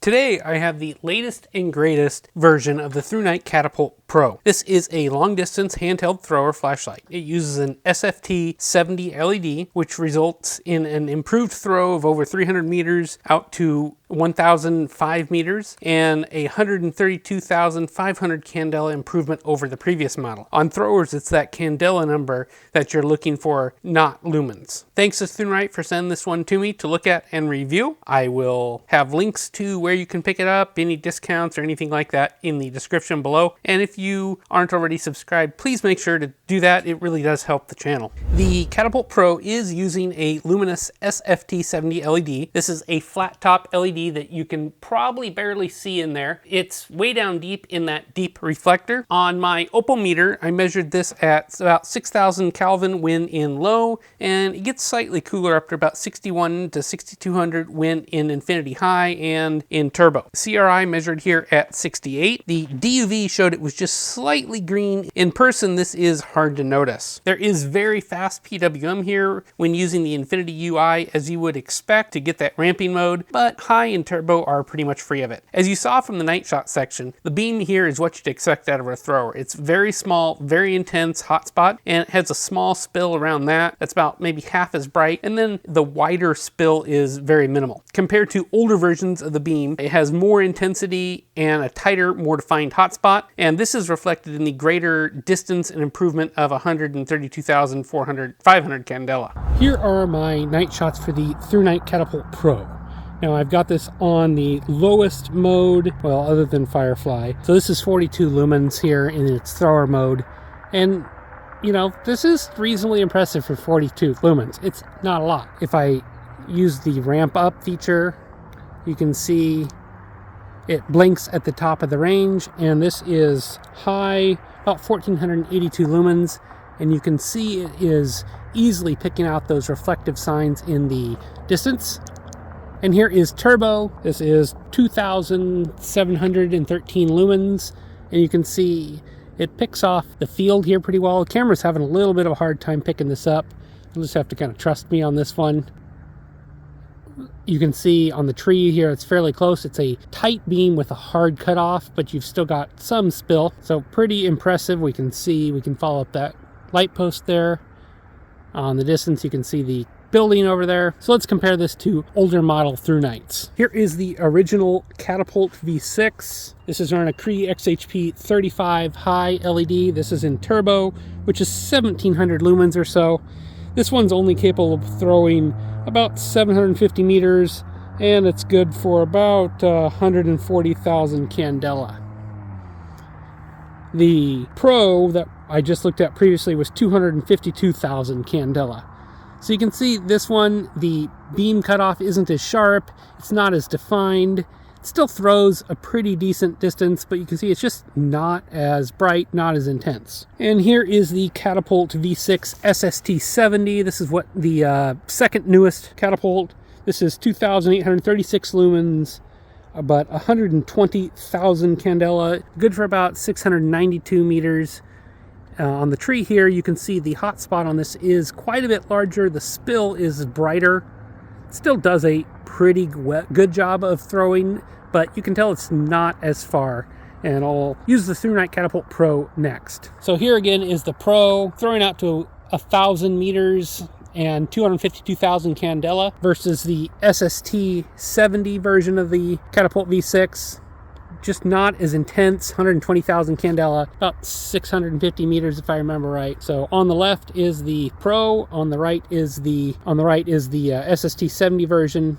Today I have the latest and greatest version of the Thrunite Catapult Pro. This is a long distance handheld thrower flashlight. It uses an SFT 70 LED, which results in an improved throw of over 300 meters out to 1,005 meters and a 132,500 candela improvement over the previous model. On throwers, it's that candela number that you're looking for, not lumens. Thanks to Thrunite for sending this one to me to look at and review. I will have links to where you can pick it up, any discounts or anything like that in the description below. And if you aren't already subscribed, please make sure to do that. It really does help the channel. The Catapult Pro is using a luminous SFT 70 LED. This is a flat top LED that you can probably barely see in there. It's way down deep in that deep reflector. On my opometer, I measured this at about 6,000 Kelvin when in low, and it gets slightly cooler up to about 61 to 6,200 when in infinity high and in turbo. CRI measured here at 68. The DUV showed it was just slightly green. In person, this is hard to notice. There is very fast PWM here when using the Infinity UI, as you would expect to get that ramping mode, but high and turbo are pretty much free of it. As you saw from the night shot section, the beam here is what you'd expect out of a thrower. It's very small, very intense hotspot, and it has a small spill around that's about maybe half as bright, and then the wider spill is very minimal. Compared to older versions of the beam, it has more intensity and a tighter, more defined hotspot, and this is reflected in the greater distance and improvement of 132,500 candela. Here are my night shots for the Thrunite Catapult Pro. Now I've got this on the lowest mode, well, other than Firefly. So this is 42 lumens here in its thrower mode. And, you know, this is reasonably impressive for 42 lumens. It's not a lot. If I use the ramp up feature, you can see it blinks at the top of the range. And this is high, about 1,482 lumens. And you can see it is easily picking out those reflective signs in the distance. And here is turbo. This is 2,713 lumens, and you can see it picks off the field here pretty well. The camera's having a little bit of a hard time picking this up. You'll just have to kind of trust me on this one. You can see on the tree here, it's fairly close. It's a tight beam with a hard cutoff, but you've still got some spill. So pretty impressive. We can follow up that light post there. On the distance, you can see the building over there. So let's compare this to older model Thrunites. Here is the original Catapult V6. This is on a Cree XHP 35 high LED. This is in turbo, which is 1,700 lumens or so. This one's only capable of throwing about 750 meters, and it's good for about 140,000 candela. The Pro that I just looked at previously was 252,000 candela. So you can see this one, the beam cutoff isn't as sharp, it's not as defined, it still throws a pretty decent distance, but you can see it's just not as bright, not as intense. And here is the Catapult V6 SST70. This is what the second newest Catapult. This is 2,836 lumens, but 120,000 candela, good for about 692 meters. On the tree here, you can see the hotspot on this is quite a bit larger. The spill is brighter. It still does a pretty good job of throwing, but you can tell it's not as far. And I'll use the Thrunite Catapult Pro next. So here again is the Pro, throwing out to 1,000 meters and 252,000 candela versus the SST 70 version of the Catapult V6. Just not as intense, 120,000 candela, about 650 meters if I remember right. So on the left is the Pro, on the right is the SST 70 version,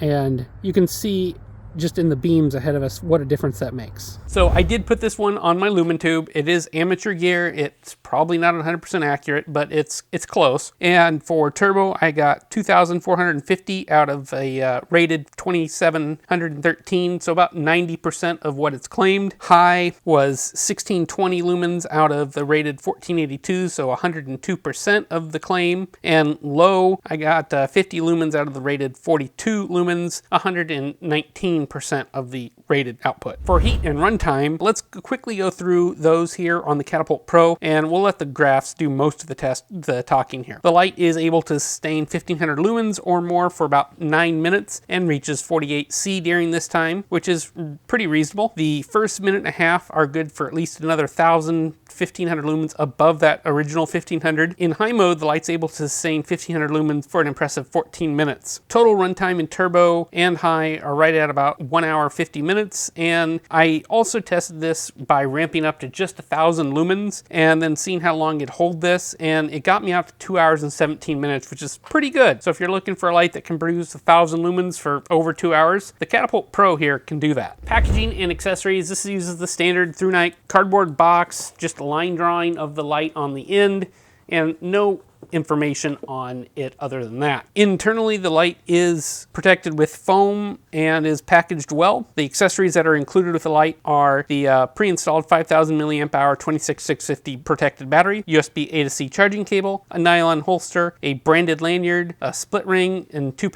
and you can see just in the beams ahead of us what a difference that makes. So I did put this one on my Lumen tube. It is amateur gear. It's probably not 100% accurate, but it's close. And for turbo, I got 2,450 out of a rated 2,713, so about 90% of what it's claimed. High was 1,620 lumens out of the rated 1,482, so 102% of the claim. And low, I got 50 lumens out of the rated 42 lumens, 119% 15% of the rated output. For heat and runtime, let's quickly go through those here on the Catapult Pro, and we'll let the graphs do most of the talking here. The light is able to sustain 1500 lumens or more for about 9 minutes and reaches 48C during this time, which is pretty reasonable. The first minute and a half are good for at least another 1500 lumens above that original 1500. In high mode, the light's able to sustain 1500 lumens for an impressive 14 minutes. Total runtime in turbo and high are right at about 1 hour 50 minutes, and I also tested this by ramping up to just 1000 lumens and then seeing how long it'd hold this, and it got me out to 2 hours and 17 minutes, which is pretty good. So if you're looking for a light that can produce 1000 lumens for over 2 hours, the Catapult Pro here can do that. Packaging and accessories, this uses the standard Thrunite cardboard box, just a line drawing of the light on the end, and no information on it other than that. Internally, the light is protected with foam and is packaged well. The accessories that are included with the light are the pre-installed 5000 milliamp hour 26650 protected battery, USB A to C charging cable, a nylon holster, a branded lanyard, a split ring, and two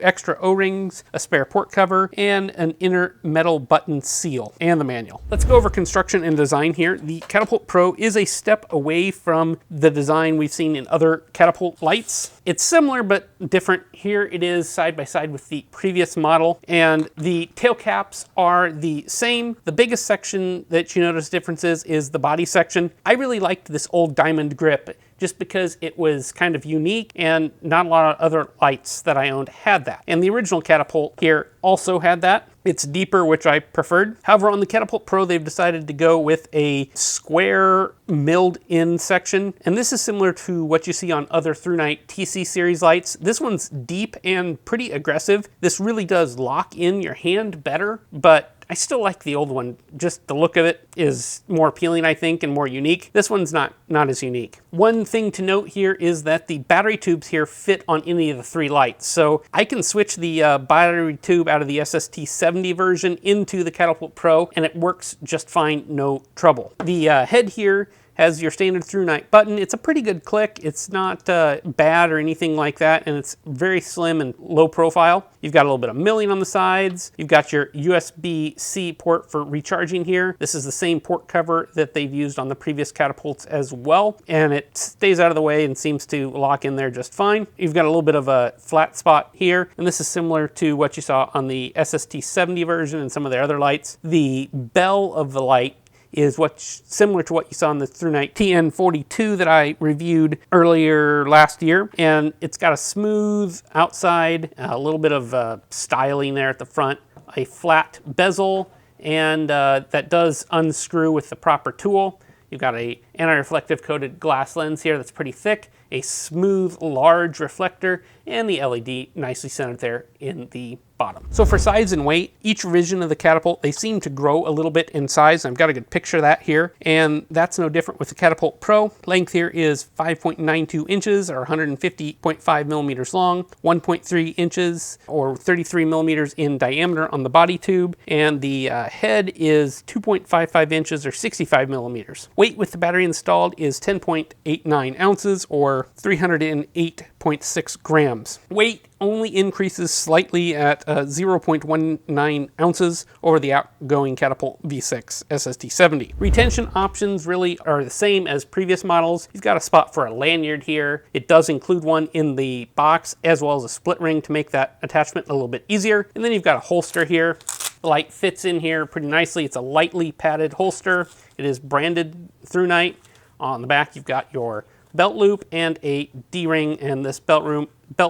extra O-rings, a spare port cover, and an inner metal button seal, and the manual. Let's go over construction and design here. The Catapult Pro is a step away from the design we've seen in other Catapult lights. It's similar but different. Here it is side by side with the previous model, and the tail caps are the same. The biggest section that you notice differences is the body section. I really liked this old diamond grip just because it was kind of unique, and not a lot of other lights that I owned had that. And the original Catapult here also had that. It's deeper, which I preferred. However, on the Catapult Pro, they've decided to go with a square milled in section. And this is similar to what you see on other Thrunite TC series lights. This one's deep and pretty aggressive. This really does lock in your hand better, but I still like the old one. Just the look of it is more appealing, I think, and more unique. This one's not as unique. One thing to note here is that the battery tubes here fit on any of the 3 lights. So I can switch the battery tube out of the SST70 version into the Catapult Pro, and it works just fine, no trouble. The head here has your standard Thrunite button. It's a pretty good click. It's not bad or anything like that, and it's very slim and low profile. You've got a little bit of milling on the sides. You've got your USB-C port for recharging here. This is the same port cover that they've used on the previous Catapults as well, and it stays out of the way and seems to lock in there just fine. You've got a little bit of a flat spot here, and this is similar to what you saw on the SST70 version and some of their other lights. The bell of the light is similar to what you saw on the Thrunite TN42 that I reviewed earlier last year. And it's got a smooth outside, a little bit of styling there at the front, a flat bezel, and that does unscrew with the proper tool. You've got a anti-reflective coated glass lens here that's pretty thick, a smooth, large reflector, and the LED nicely centered there in the bottom. So for size and weight, each revision of the Catapult, they seem to grow a little bit in size. I've got a good picture of that here, and that's no different with the Catapult Pro. Length here is 5.92 inches or 150.5 millimeters long, 1.3 inches or 33 millimeters in diameter on the body tube, and the head is 2.55 inches or 65 millimeters. Weight with the battery installed is 10.89 ounces or 308.6 grams. Weight only increases slightly at 0.19 ounces over the outgoing Catapult V6 SST70. Retention options really are the same as previous models. You've got a spot for a lanyard here. It does include one in the box as well as a split ring to make that attachment a little bit easier. And then you've got a holster here. The light fits in here pretty nicely. It's a lightly padded holster. It is branded Thrunite. On the back, you've got your belt loop and a D-ring, and this belt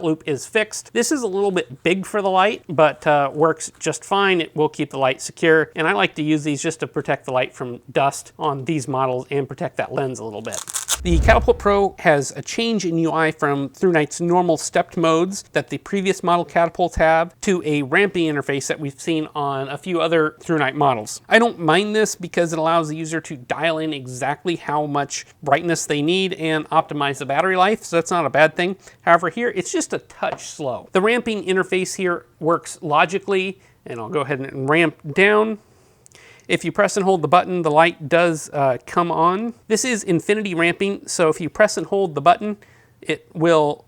loop is fixed. This is a little bit big for the light, but works just fine. It will keep the light secure, and I like to use these just to protect the light from dust on these models and protect that lens a little bit. The Catapult Pro has a change in UI from Thrunite's normal stepped modes that the previous model Catapults have to a ramping interface that we've seen on a few other Thrunite models. I don't mind this because it allows the user to dial in exactly how much brightness they need and optimize the battery life, so that's not a bad thing. However, here it's just a touch slow. The ramping interface here works logically, and I'll go ahead and ramp down. If you press and hold the button, the light does come on. This is infinity ramping, so if you press and hold the button, it will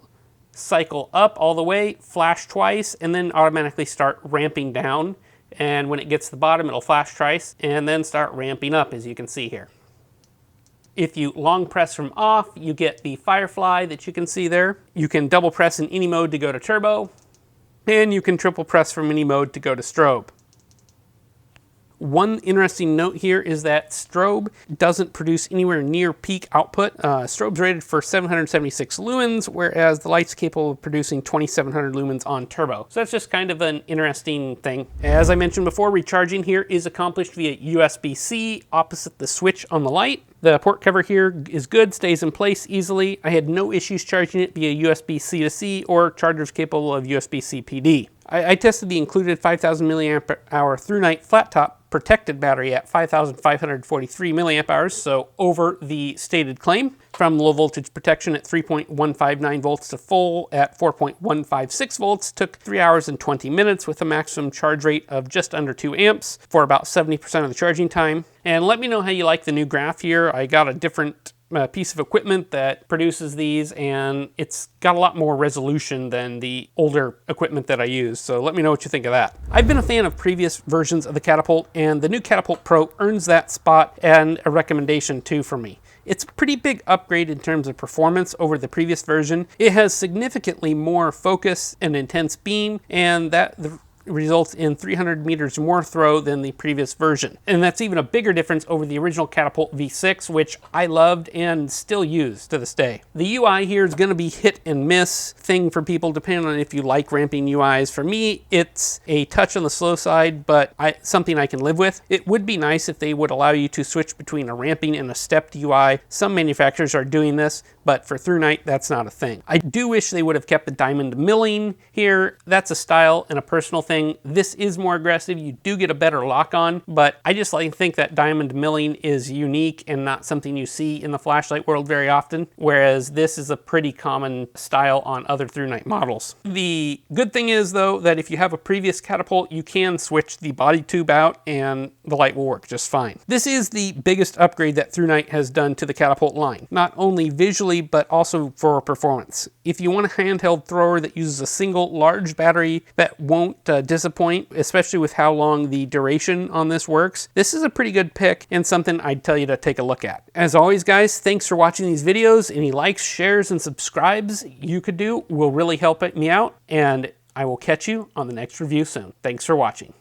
cycle up all the way, flash twice, and then automatically start ramping down And when it gets to the bottom, it'll flash twice and then start ramping up, as you can see here. If you long press from off, you get the firefly that you can see there. You can double press in any mode to go to turbo, and you can triple press from any mode to go to strobe. One interesting note here is that strobe doesn't produce anywhere near peak output. Strobe's rated for 776 lumens, whereas the light's capable of producing 2700 lumens on turbo. So that's just kind of an interesting thing. As I mentioned before, recharging here is accomplished via USB-C opposite the switch on the light. The port cover here is good, stays in place easily. I had no issues charging it via USB-C to C or chargers capable of USB-C PD. I tested the included 5000 milliamp hour Thrunite flat top protected battery at 5,543 milliamp hours, so over the stated claim. From low voltage protection at 3.159 volts to full at 4.156 volts took 3 hours and 20 minutes with a maximum charge rate of just under 2 amps for about 70% of the charging time. And let me know how you like the new graph here. I got a different piece of equipment that produces these, and it's got a lot more resolution than the older equipment that I use, so let me know what you think of that. I've been a fan of previous versions of the Catapult, and the new Catapult Pro earns that spot and a recommendation too for me. It's a pretty big upgrade in terms of performance over the previous version. It has significantly more focus and intense beam, and that results in 300 meters more throw than the previous version. And that's even a bigger difference over the original Catapult V6, which I loved and still use to this day. The UI here is going to be hit and miss thing for people depending on if you like ramping UIs. For me, it's a touch on the slow side, but something I can live with. It would be nice if they would allow you to switch between a ramping and a stepped UI. Some manufacturers are doing this, but for Thrunite, that's not a thing. I do wish they would have kept the diamond milling here. That's a style and a personal thing. This is more aggressive. You do get a better lock on, but I just think that diamond milling is unique and not something you see in the flashlight world very often, whereas this is a pretty common style on other Thrunite models. The good thing is, though, that if you have a previous Catapult, you can switch the body tube out and the light will work just fine. This is the biggest upgrade that Thrunite has done to the Catapult line, not only visually, but also for performance. If you want a handheld thrower that uses a single large battery that won't disappoint, especially with how long the duration on this works, this is a pretty good pick and something I'd tell you to take a look at. As always, guys, thanks for watching these videos. Any likes, shares, and subscribes you could do will really help me out, and I will catch you on the next review soon. Thanks for watching.